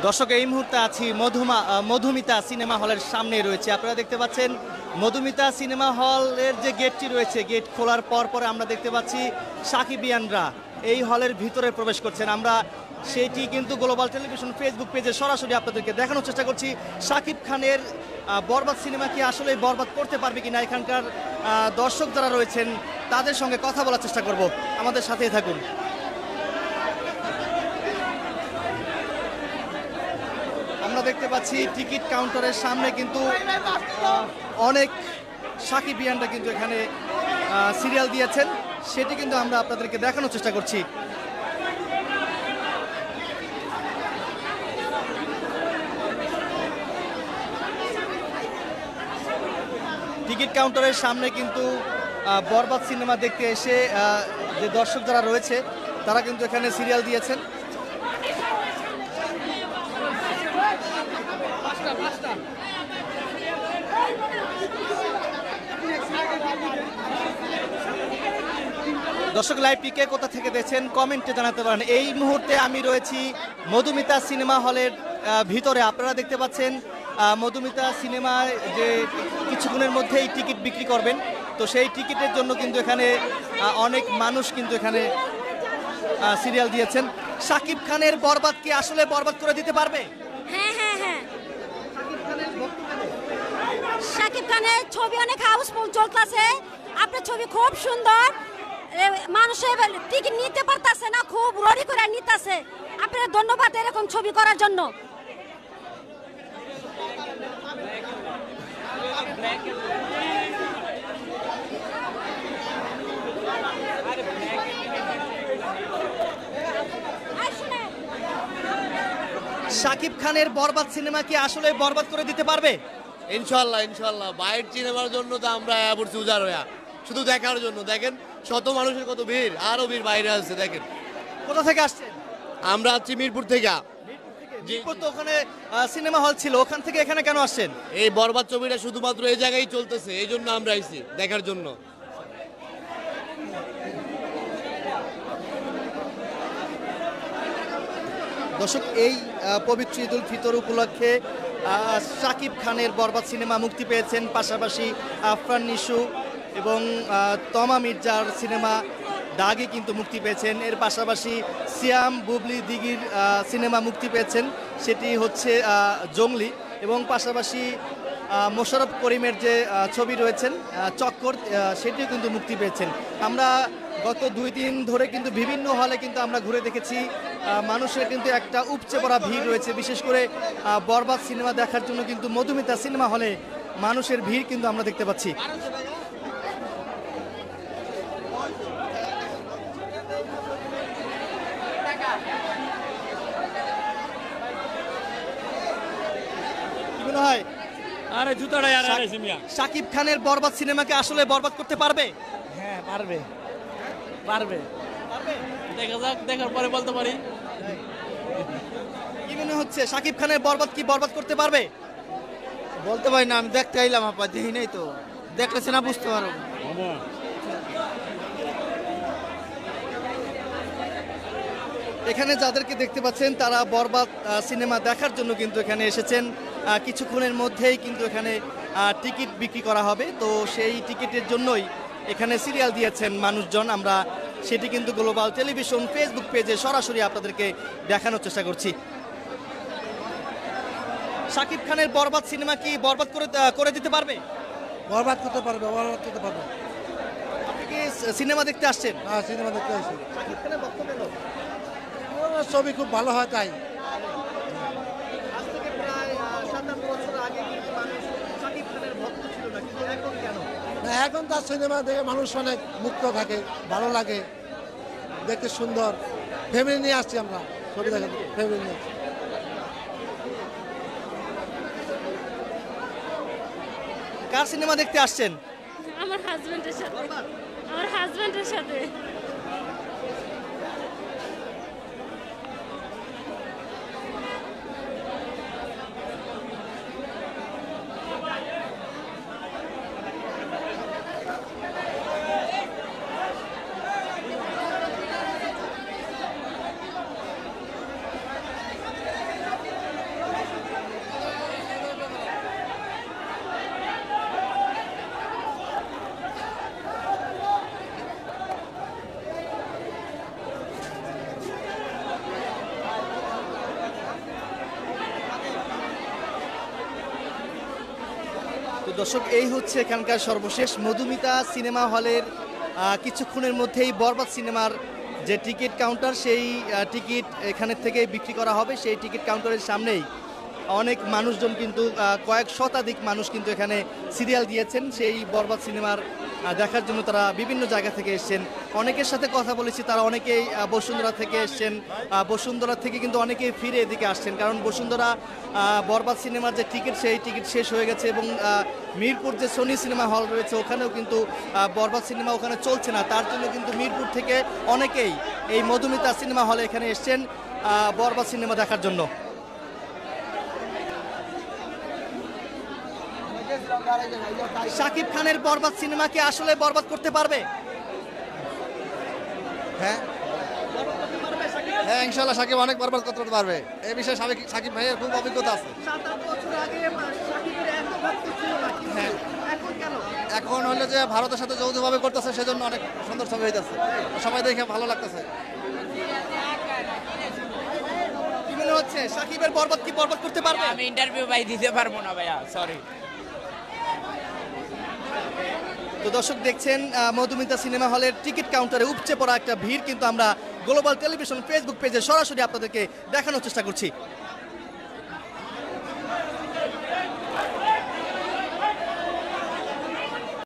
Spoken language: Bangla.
দর্শক এই মুহূর্তে আছি মধুমিতা সিনেমা হলের সামনে রয়েছে। আপনারা দেখতে পাচ্ছেন মধুমিতা সিনেমা হলের যে গেটটি রয়েছে, গেট খোলার পর আমরা দেখতে পাচ্ছি সাকিবিয়ানরা এই হলের ভিতরে প্রবেশ করছেন। আমরা সেটি কিন্তু গ্লোবাল টেলিভিশন ফেসবুক পেজে সরাসরি আপনাদেরকে দেখানোর চেষ্টা করছি। শাকিব খানের বরবাদ সিনেমা কি আসলে বরবাদ করতে পারবে কিনা, এখানকার দর্শক যারা রয়েছেন তাদের সঙ্গে কথা বলার চেষ্টা করব। আমাদের সাথেই থাকুন। আমরা দেখতে পাচ্ছি টিকিট কাউন্টারের সামনে কিন্তু অনেক সাকিবিয়ানরা কিন্তু এখানে সিরিয়াল দিয়েছেন, সেটি কিন্তু আমরা আপনাদেরকে দেখানোর চেষ্টা করছি। টিকিট কাউন্টারের সামনে কিন্তু বরবাদ সিনেমা দেখতে এসে যে দর্শক যারা রয়েছে তারা কিন্তু এখানে সিরিয়াল দিয়েছেন। দর্শক লাইভটি কে কোথা থেকে দেখছেন কমেন্টে জানাতে পারেন। এই মুহূর্তে আমি রয়েছি মধুমিতা সিনেমা হলের ভিতরে। আপনারা দেখতে পাচ্ছেন মধুমিতা সিনেমায় যে কিছুক্ষণের মধ্যেই টিকিট বিক্রি করবেন, তো সেই টিকিটের জন্য কিন্তু এখানে অনেক মানুষ কিন্তু এখানে সিরিয়াল দিয়েছেন। শাকিব খানের বরবাদ কি আসলে বরবাদ করে দিতে পারবে? হ্যাঁ হ্যাঁ হ্যাঁ, শাকিব খানের ছবি অনেক হাউসফুল চলতেছে। আপনার ছবি খুব সুন্দর, মানুষের টিকিট নিতে পারতেছে না, খুব রড়ি করে নিতেছে। আপনার ধন্যবাদ এরকম ছবি করার জন্য। শাকিব খানের বরবাদ সিনেমা কি আসলে বরবাদ করে দিতে পারবে? ইনশাল্লাহ ইনশাল্লাহ। বাইরের সিনেমার জন্য তো আমরা পড়ছি উজাড় হইয়া, শুধু দেখার জন্য। দেখেন শত মানুষের কত ভিড়, আরো ভিড় বাইরে আসছে। দেখেন কোথা থেকে আসছেন? আমরা আসছি মিরপুর থেকে। মিরপুর তো ওখানে সিনেমা হল ছিল, ওখান থেকে এখানে কেন আসছেন? এই বরবাদ ছবিটা শুধুমাত্র এই জায়গায় চলতেছে, এই জন্য আমরা আইছি দেখার জন্য। দর্শক এই পবিত্র ঈদুল ফিতর উপলক্ষে শাকিব খানের বরবাদ সিনেমা মুক্তি পেয়েছেন, পাশাপাশি আফরান নিশু এবং তমা মির্জার সিনেমা দাগি কিন্তু মুক্তি পেয়েছেন। এর পাশাপাশি সিয়াম বুবলি দিঘির সিনেমা মুক্তি পেয়েছেন, সেটি হচ্ছে জঙ্গলি। এবং পাশাপাশি মোশাররফ করিমের যে ছবি রয়েছেন চক্কর, সেটিও কিন্তু মুক্তি পেয়েছেন। আমরা গত 2 দিন ধরে কিন্তু বিভিন্ন হলে কিন্তু আমরা ঘুরে দেখেছি মানুষের কিন্তু একটা উপচে পড়া ভিড় রয়েছে। বিশেষ করে বরবাদ সিনেমা দেখার জন্য কিন্তু মধুমিতা সিনেমা হলে মানুষের ভিড় কিন্তু আমরা দেখতে পাচ্ছি। কি মনে হয়? আরে জুতাটা আর শাকিব খানের বরবাদ সিনেমাকে আসলে বরবাদ করতে পারবে? হ্যাঁ পারবে পারবে, দেখা যাক, দেখার পরে বলতে পারি। কি মনে হচ্ছে শাকিব খানের বরবাদ কি বরবাদ করতে পারবে? বলতে পারি না, আমি দেখতে আইলাম, আপা দেখি নাই তো, দেখলেছে না বুঝতে পারো। এখানে যাদেরকে দেখতে পাচ্ছেন তারা বরবাদ সিনেমা দেখার জন্য কিন্তু এখানে এসেছেন। কিছুক্ষণের মধ্যেই কিন্তু এখানে টিকিট বিক্রি করা হবে, তো সেই টিকিটের জন্যই এখানে সিরিয়াল দিয়েছেন মানুষজন। আমরা সেটি কিন্তু গ্লোবাল টেলিভিশন ফেসবুক পেজে সরাসরি আপনাদেরকে দেখানোর চেষ্টা করছি। শাকিব খানের বরবাদ সিনেমা কি বরবাদ করে দিতে পারবে? বরবাদ করতে পারবে, বরবাদ করতে পারবে। আপনি কি সিনেমা দেখতে আসছেন? হ্যাঁ, সিনেমা দেখতে আসছি। শাকিব খানের বক্তব্য হলো ছবি খুব ভালো হয় তাই। আজ থেকে প্রায় 57 বছর আগে কিন্তু মানুষ শাকিব খানের ভক্ত ছিল না, কিন্তু এখন কেন? না, এখন তার সিনেমা দেখে মানুষ অনেক মুক্ত থাকে, ভালো লাগে, দেখতে সুন্দর। ফ্যামিলি নিয়ে আসছি আমরা ছবি দেখে, ফ্যামিলি নিয়ে। কার সিনেমা দেখতে আসছেন? আমার হাজবেন্ডের সাথে। তো দর্শক, এই হচ্ছে এখানকার সর্বশেষ মধুমিতা সিনেমা হলের কিছুক্ষণের মধ্যেই বরবাদ সিনেমার যে টিকিট কাউন্টার, সেই টিকিট এখানের থেকে বিক্রি করা হবে। সেই টিকিট কাউন্টারের সামনেই অনেক মানুষজন কিন্তু কয়েক শতাধিক মানুষ কিন্তু এখানে সিরিয়াল দিয়েছেন সেই বরবাদ সিনেমার দেখার জন্য। তারা বিভিন্ন জায়গা থেকে এসেছেন। অনেকের সাথে কথা বলেছি, তারা অনেকেই বসুন্ধরা থেকে এসছেন। বসুন্ধরা থেকে কিন্তু অনেকেই ফিরে এদিকে আসছেন, কারণ বসুন্ধরা বরবাদ সিনেমার যে টিকিট, সেই টিকিট শেষ হয়ে গেছে। এবং মিরপুর যে সোনি সিনেমা হল রয়েছে, ওখানেও কিন্তু বরবাদ সিনেমা ওখানে চলছে না। তার জন্য কিন্তু মিরপুর থেকে অনেকেই এই মধুমিতা সিনেমা হলে এখানে এসছেন বরবাদ সিনেমা দেখার জন্য। শাকিব খানের বরবাদ সিনেমা কি আসলে বরবাদ করতে পারবে? হ্যাঁ হ্যাঁ, ইনশাল্লাহ সাকিব অনেক বরবাদ করতে পারবে। এই বিষয়ে সাকিব ভাইয়ের খুব অভিজ্ঞতা আছে। হ্যাঁ, এখন হলো যে ভারতের সাথে যৌথভাবে করতেছে, সেজন্য অনেক সুন্দর ছবি হইতেছে, সবাই দেখে ভালো লাগতেছে। কি মনে হচ্ছে, শাকিবের বরবাদ কি বরবাদ করতে পারবে? আমি ইন্টারভিউ ভাই দিতে পারবো না ভাইয়া, সরি। তো দর্শক, দেখছেন মধুমিতা সিনেমা হলের টিকিট কাউন্টারে উপচে পড়া একটা ভিড় কিন্তু আমরা গ্লোবাল টেলিভিশন ফেসবুক পেজে সরাসরি আপনাদেরকে দেখানোর চেষ্টা করছি।